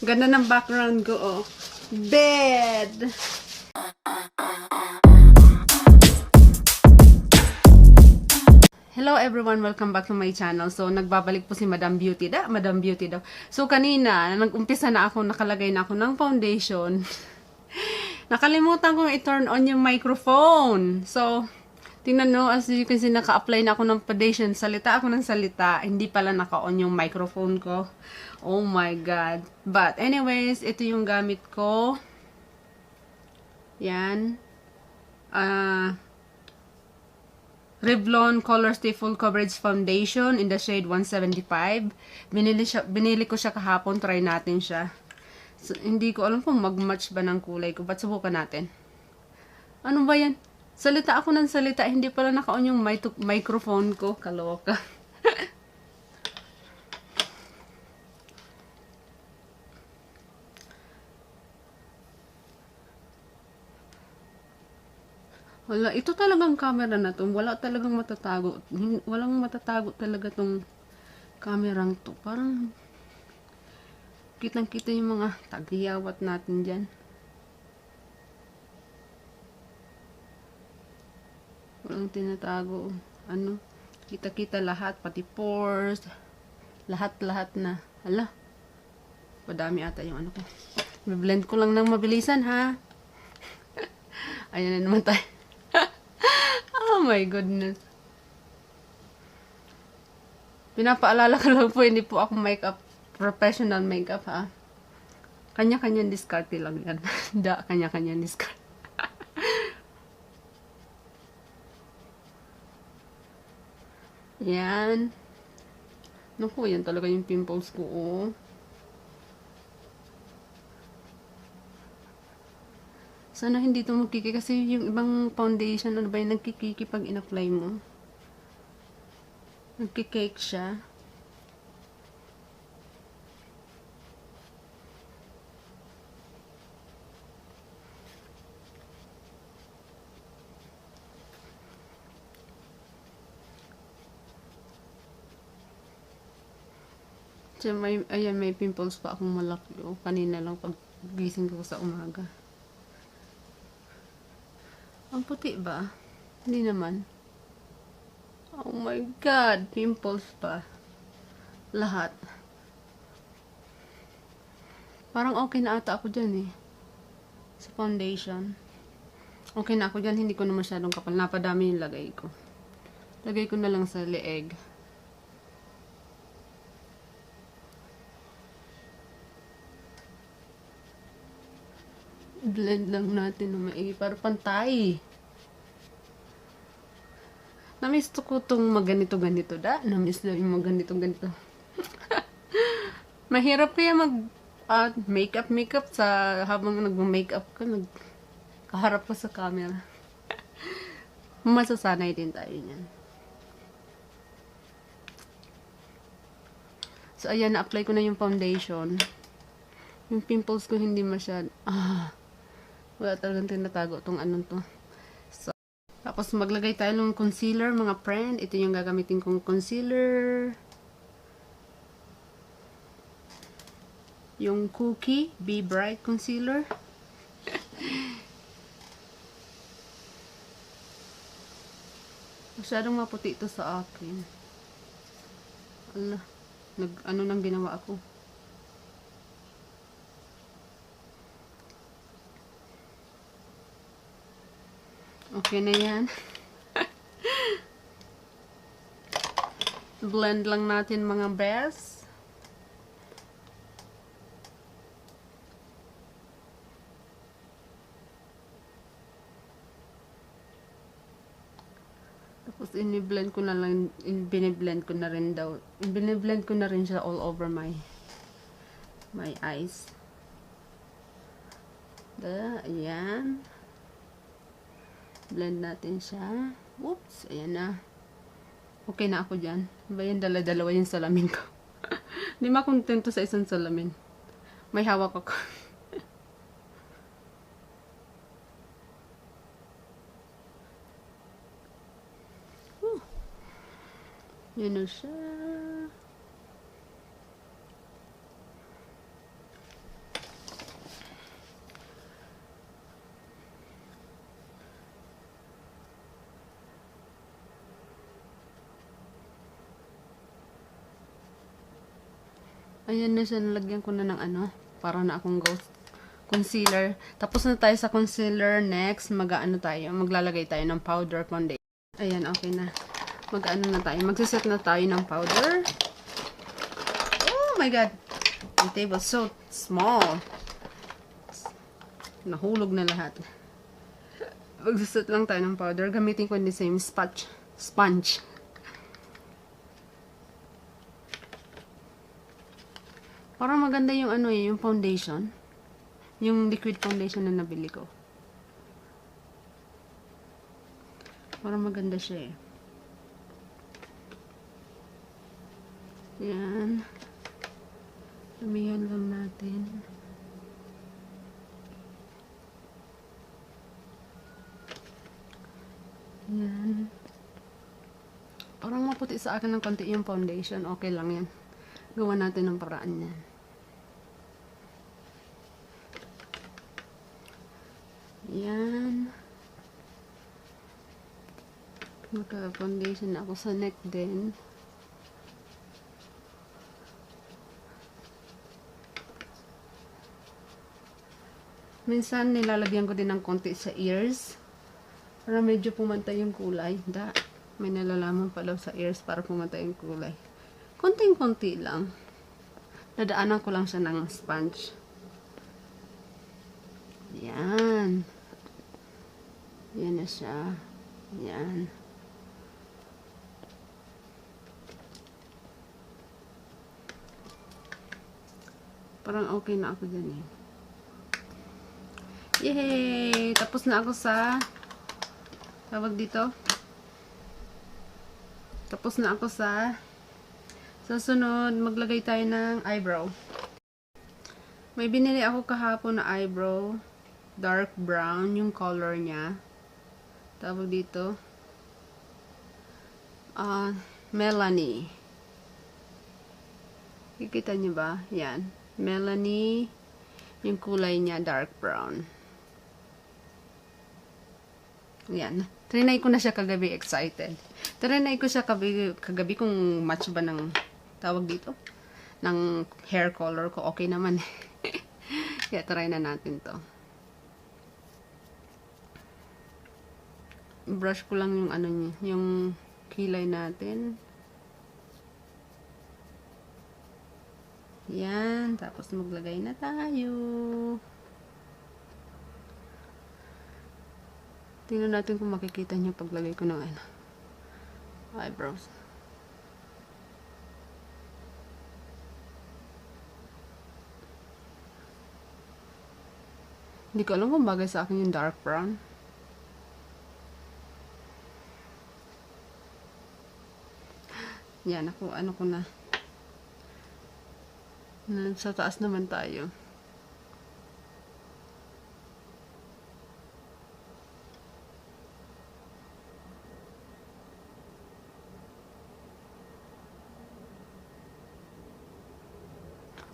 Ganda ng background ko, oh. Bed! Hello everyone, welcome back to my channel. So, nagbabalik po si Madam Beauty Madam Beauty daw. So, kanina, nag-umpisa na ako, nakalagay na ako ng foundation. Nakalimutan kong i-turn on yung microphone. So, tingnan nyo, as you can see, naka-apply na ako ng foundation. Salita ako ng salita. Hindi pala naka-on yung microphone ko. Oh my God. But anyways, ito yung gamit ko. Yan. Revlon Colorstay Full Coverage Foundation in the shade 175. Binili ko siya kahapon. Try natin siya. So, hindi ko alam kung mag-match ba ng kulay ko. But subukan natin. Ano ba yan? Salita ako ng salita. Hindi pala naka-on yung microphone ko. Kaloka. Wala, ito talagang camera na to. Wala talagang matatago. Walang matatago talaga tong kamerang to. Parang kitang-kita yung mga tagyawat natin dyan. Walang tinatago. Ano? Kita-kita lahat. Pati pores. Lahat-lahat na. Hala. Padami ata yung ano ko. Blend ko lang ng mabilisan, ha? Ayan na naman tayo. Oh my goodness. Pinapaalala ko lang po, hindi po ako professional makeup, ha. Kanya-kanyang diskarte lang yan. Kanya-kanyang diskarte. Yan. Naku, yan talaga yung pimples ko, oh. Sana hindi ito magkiki kasi yung ibang foundation, ano ba yung nagkikiki pag in-apply mo? Nagkikake siya. So, ayan, may pimples pa akong malaki. Oh, kanina lang pag gising ko sa umaga. Ang puti ba? Hindi naman. Oh my God! Pimples pa. Lahat. Parang okay na ata ako dyan, eh. Sa foundation. Okay na ako dyan. Hindi ko na masyadong kapal. Napadami yung lagay ko. Lagay ko na lang sa leeg. Blend lang natin na maigi para pantay. Namiss ko itong maganito-ganito da. Namiss na yung maganito-ganito. Mahirap kaya makeup sa habang nag-makeup ka, kaharap ko sa camera. Masasanay din tayo niyan. So, ayan, na-apply ko na yung foundation. Yung pimples ko hindi masyad. Wala talagang tinatago tong anong to. So, tapos maglagay tayo ng concealer, mga friend. Ito yung gagamitin kong concealer. Yung Cookie Be Bright Concealer. Masyadong maputi ito sa akin. Ala, ano nang ginawa ako. Okay na yan. Blend lang natin mga best. Tapos ini-blend ko na lang, biniblend ko na rin daw. Biniblend ko na rin siya all over my eyes. Ayan. Blend natin siya. Oops, ayan na. Okay na ako dyan. Ba yan, dala-dalawa yung salamin ko. Hindi makontento sa isang salamin. May hawak ako. Yan na siya. Ayan na siya, nalagyan ko na ng ano, para na akong ghost concealer. Tapos na tayo sa concealer. Next, maglalagay tayo ng powder foundation. Ayan, okay na. Magsiset na tayo ng powder. Oh my god. The table so small. Nahulog na lahat. Magsiset lang tayo ng powder. Gamitin ko the same sponge. Parang maganda yung ano yung foundation. Yung liquid foundation na nabili ko. Parang maganda siya eh. Yan. Damihan lang natin. Yan. Parang maputi sa akin ng konti yung foundation. Okay lang yan. Gawa natin ng paraan yan. Yan. Naka-foundation ako sa neck din. Minsan nilalagyan ko din ng konti sa ears. Para medyo pumantay yung kulay. May nalalaman pa daw sa ears para pumantay yung kulay. Konting-konti lang. Dadaanan ko lang siya ng sponge. Yan. Yan na siya. Yan. Parang okay na ako dyan eh. Yay! Tapos na ako sa tawag dito. Tapos na ako sa sunod, maglagay tayo ng eyebrow. May binili ako kahapon na eyebrow. Dark brown yung color niya. Tawag dito. MILANI. Kikita niyo ba? Yan. MILANI. Yung kulay niya dark brown. Yan. Trinay ko na siya kagabi, excited. Trinay ko siya kagabi kung match ba ng tawag dito. Ng hair color ko. Okay naman. Kaya try na natin to. Brush ko lang yung ano niya, yung kilay natin. Yan. Tapos maglagay na tayo. Tingnan natin kung makikita niyo paglagay ko ng ano, eyebrows. Hindi ko alam kung bagay sa akin yung dark brown. Yan, ano ko na. Sa taas naman tayo.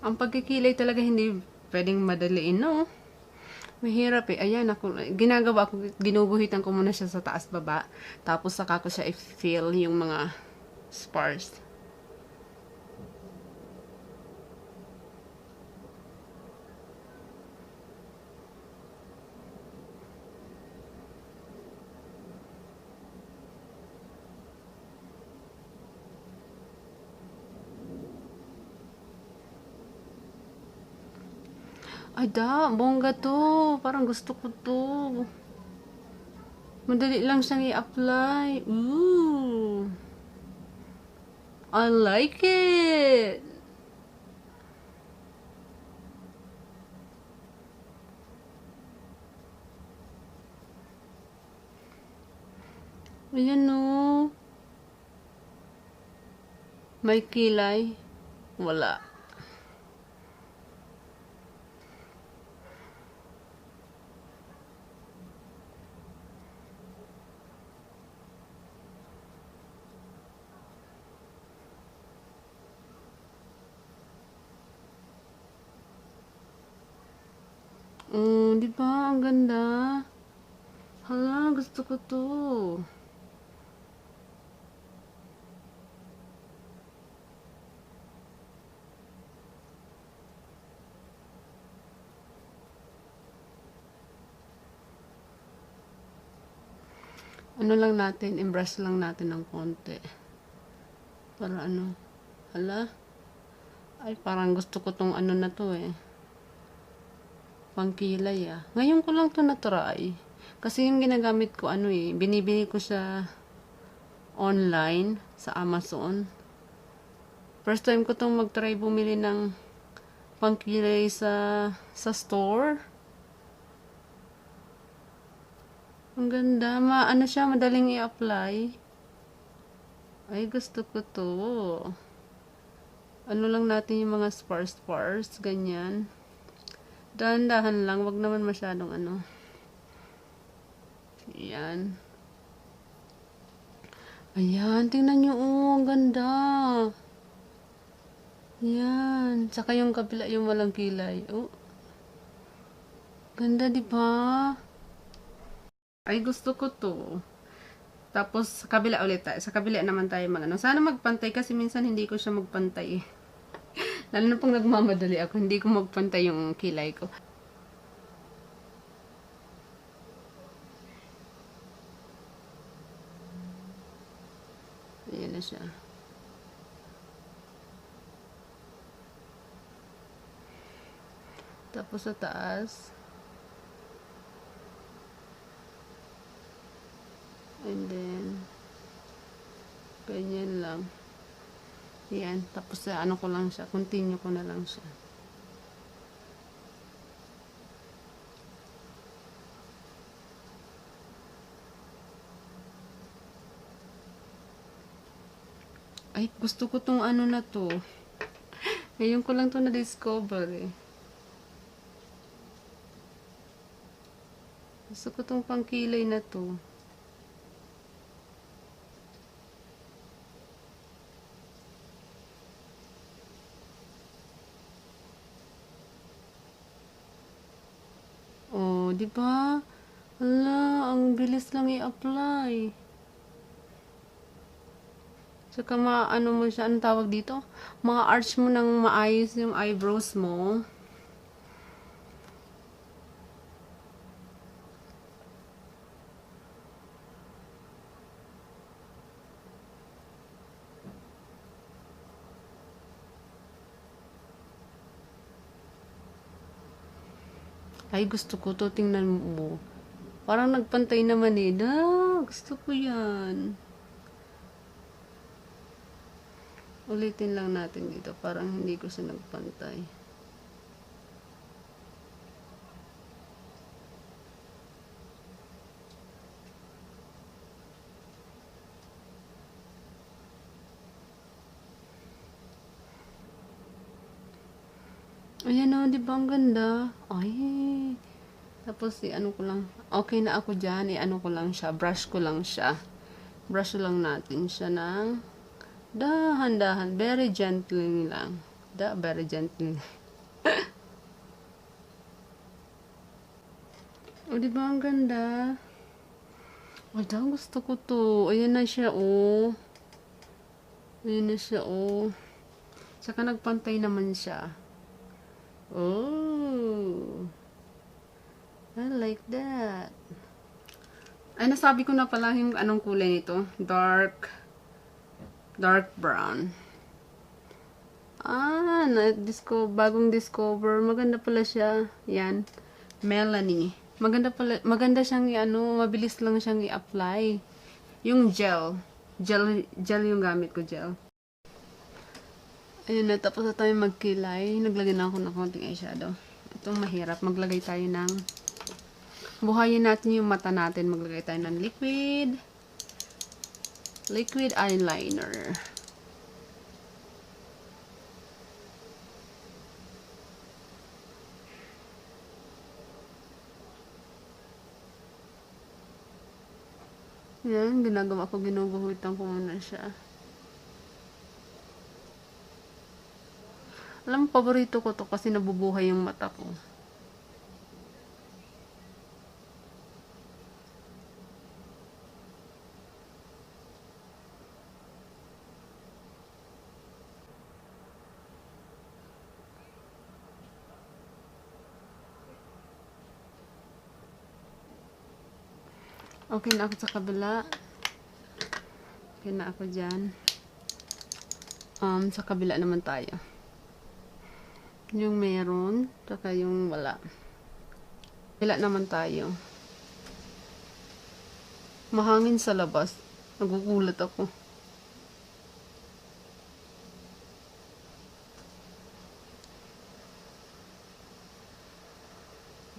Ang pagkikilay talaga hindi pwedeng madaliin, no? Mahirap eh. Ayan, ginuguhitan ko muna siya sa taas baba. Tapos saka ko siya i-fill yung mga spars. Ay bongga to. Parang gusto ko to. Madali lang siyang i-apply. Ooh. I like it. Ayan no. May kilay. Wala. Di ba? Ang ganda. Hala, gusto ko to. Ano lang natin, i-brush lang natin ng konti. Para ano, hala? Ay, parang gusto ko tong ano na to eh. Pangkilay ah. Ngayon ko lang to na-try. Kasi yung ginagamit ko ano eh, binibili ko siya online sa Amazon. First time ko tong mag-try bumili ng pangkilay sa store. Ang ganda. Ano siya, madaling i-apply. Ay, gusto ko to. Ano lang natin yung mga spars, ganyan. Dahan-dahan lang, wag naman masyadong ano. Ayan. Ayan, tingnan nyo, oh, ang ganda. Ayan. Tsaka yung kabila, yung walang kilay. Oh, ganda, di ba? Ay, gusto ko to. Tapos, sa kabila ulit tayo. Sa kabila naman tayo magano. Sana magpantay kasi minsan hindi ko siya magpantay eh. Lalo na pang nagmamadali ako, hindi ko magpantay yung kilay ko. Ayan na siya. Tapos sa taas. And then, ganyan lang. Ayan. Tapos ano ko lang siya. Continue ko na lang siya. Ay, gusto ko tong ano na to. Ngayon ko lang to na-discover eh. Gusto ko tong pangkilay na to. Oh, di ba? Ala, ang bilis lang i-apply. Tsaka ano mo siya, anong tawag dito? Arch mo ng maayos yung eyebrows mo. Ay, gusto ko to. Tingnan mo. Parang nagpantay naman eh. Gusto ko yan. Ulitin lang natin dito. Parang hindi ko siya nagpantay. Ayan o, di ba ang ganda? Ay. Tapos, ano ko lang. Okay na ako dyan. Ano ko lang siya. Brush ko lang siya. Brush lang natin siya ng dahan-dahan. Very gently lang. Very gently. O, di ba ang ganda? O, gusto ko to. Ayan na siya, oh. Ayan na siya, oh. Tsaka nagpantay naman siya. Oh. I like that. Ay, nasabi ko na pala yung anong kulay nito. Dark brown. Bagong discover. Maganda pala siya. Yan. MILANI. Maganda siyang mabilis lang siyang i-apply. Yung gel yung gamit ko, gel. Ayun na, tapos na tayo magkilay. Naglagay na ako ng konting eyeshadow. Itong mahirap. Maglagay tayo ng buhayin natin yung mata natin. Maglagay tayo ng liquid eyeliner. Yan, ginagawa ko, ginuguhitan ko muna siya. Alam mo, paborito ko to kasi nabubuhay yung mata ko. Okay na ako sa kabila. Okay na ako dyan. Sa kabila naman tayo. Yung meron, saka yung wala. Kabila naman tayo. Mahangin sa labas. Nagugulat ako.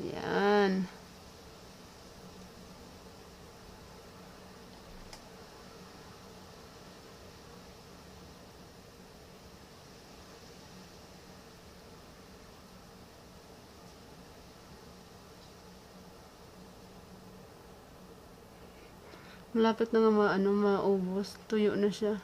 Yan. Malapit na nga maubos. Tuyo na siya.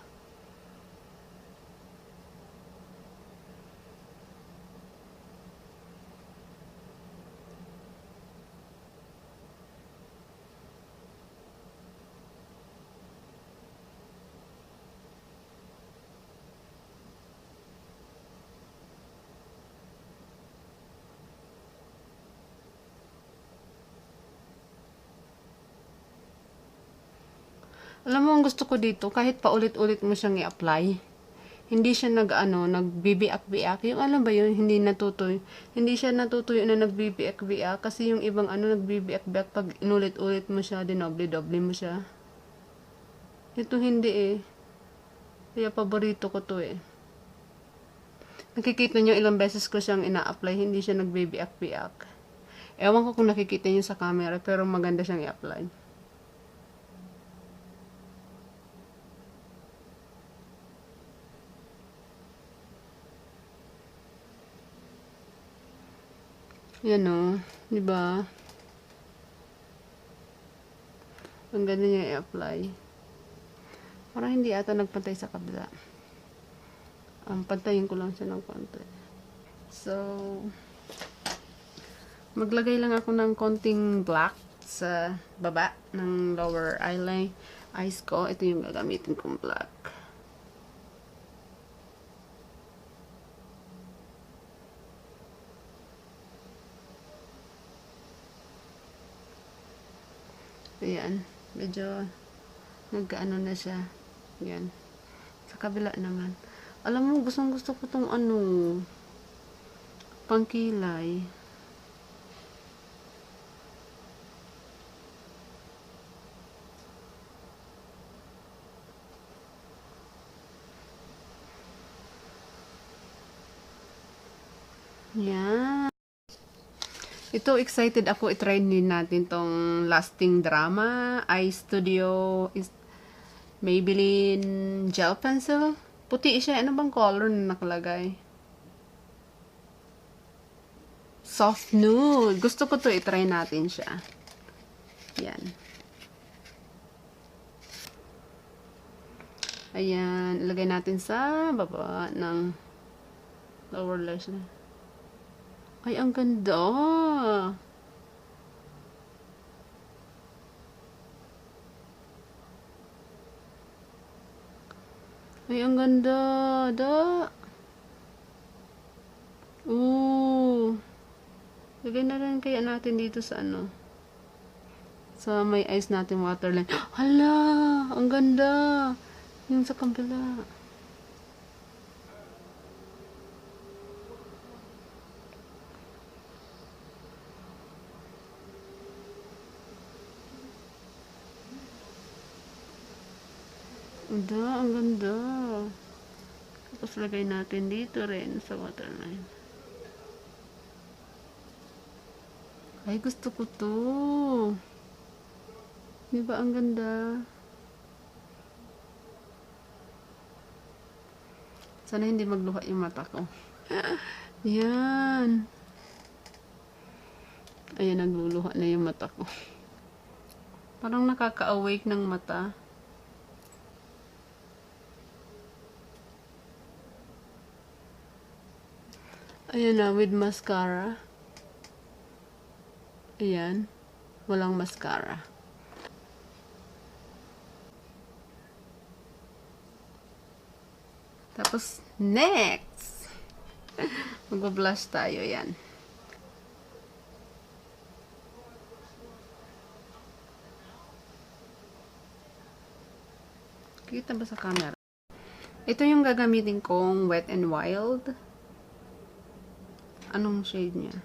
Alam mo, ang gusto ko dito, kahit paulit-ulit mo siyang i-apply, hindi siya nagbibiak-biak. Yung alam ba yun, hindi siya natutuyo na nagbibiak-biak. Kasi yung ibang nagbibiak-biak, pag inulit-ulit mo siya, dinoble-doble mo siya. Ito hindi eh. Kaya paborito ko to eh. Nakikita nyo ilang beses ko siyang ina-apply, hindi siya nagbibiak-biak. Ewan ko kung nakikita nyo sa camera, pero maganda siyang i-apply. Yan o, di ba? Ang ganda niya i-apply. Parang hindi ata nagpantay sa kabila. Pantayin ko lang siya ng konti. So, maglagay lang ako ng konting black sa baba ng lower eyes ko. Ito yung gagamitin kong black. Ayan, medyo nagkaano na siya. Ayan. Sa kabila naman. Alam mo, gustong-gusto ko tong pangkilay. Ayan. Ito, excited ako i-try din natin tong lasting drama eye studio Maybelline gel pencil. Puti siya. Ano bang color na nakalagay? Soft nude. Gusto ko to i-try natin siya. Yan. Ayan. Ilagay natin sa baba ng lower lash na. Ay, ang ganda. Ay, ang ganda. Ooh. Lagay na rin kaya natin dito sa sa may eyes natin waterline. Hala, ang ganda. Yung sa kabila. Ang ganda. Tapos lagay natin dito rin sa waterline. Ay, gusto ko to. Diba ang ganda? Sana hindi magluha yung mata ko. Yan. Ayan, nagluluha na yung mata ko. Parang nakaka-awake ng mata. Ayan na, with mascara. Ayan. Walang mascara. Tapos, next! Mag-blush tayo, yan. Kita ba sa camera? Ito yung gagamitin kong Wet n Wild. Anong shade niya?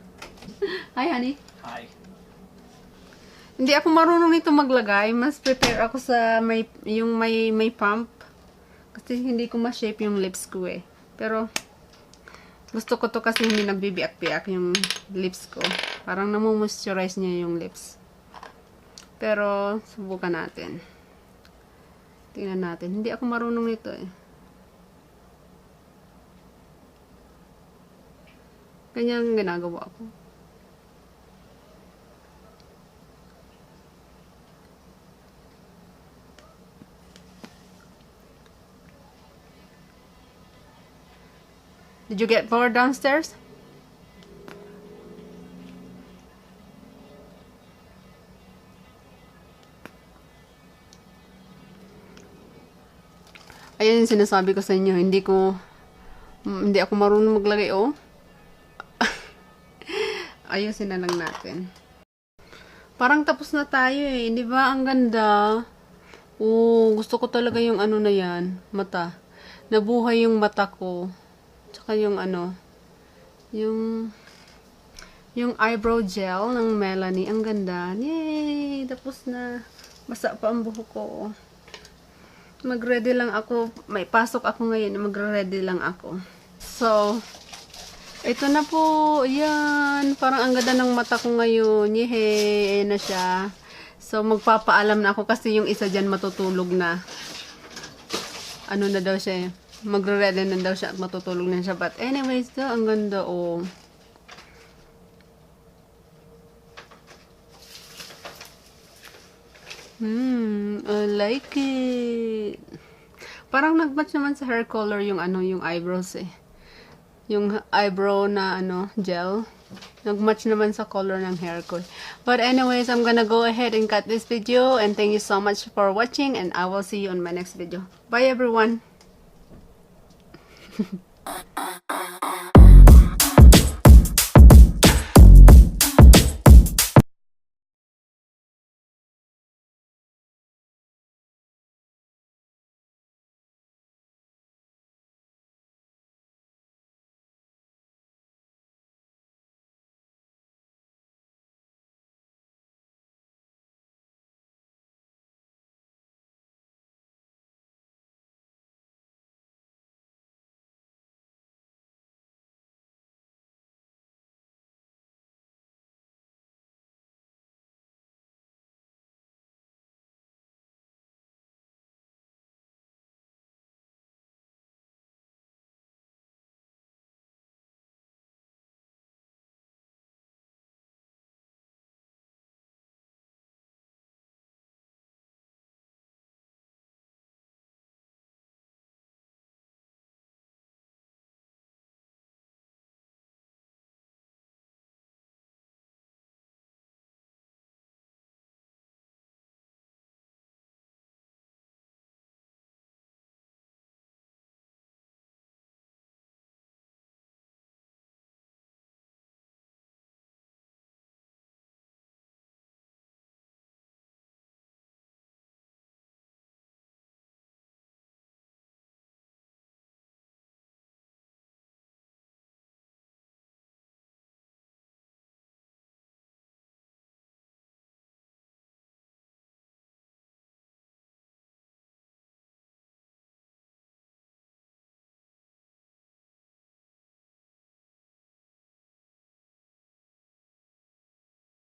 Hi, honey. Hi. Hindi ako marunong nito maglagay. Mas prepare ako sa may pump. Kasi hindi ko ma-shape yung lips ko eh. Pero, gusto ko to kasi hindi nagbibiak-biak yung lips ko. Parang namu-moisturize niya yung lips. Pero, subukan natin. Tingnan natin. Hindi ako marunong nito eh. Ganyan ginagawa ko. Did you get bored downstairs? Ayan yung sinasabi ko sa inyo. Hindi ako marunong maglagay, oh. Ayusin na lang natin. Parang tapos na tayo eh. Di ba? Ang ganda. Oh, gusto ko talaga yung ano na yan. Mata. Nabuhay yung mata ko. Tsaka yung ano. Yung eyebrow gel ng MILANI. Ang ganda. Yay! Tapos na. Basa pa ang buhok ko. Mag-ready lang ako. May pasok ako ngayon. Mag-ready lang ako. So, ito na po. Yan. Parang ang ganda ng mata ko ngayon. Yehey. Ayan na siya. So, magpapaalam na ako kasi yung isa dyan matutulog na. Ano na daw siya eh. Magre-ready na daw siya at matutulog na siya. But anyways, ang ganda oh. I like it. Parang nag-match naman sa hair color yung ano, yung eyebrows eh. Yung eyebrow na ano, gel. Nag-match naman sa color ng hair ko. But anyways, I'm gonna go ahead and cut this video. And thank you so much for watching. And I will see you on my next video. Bye everyone!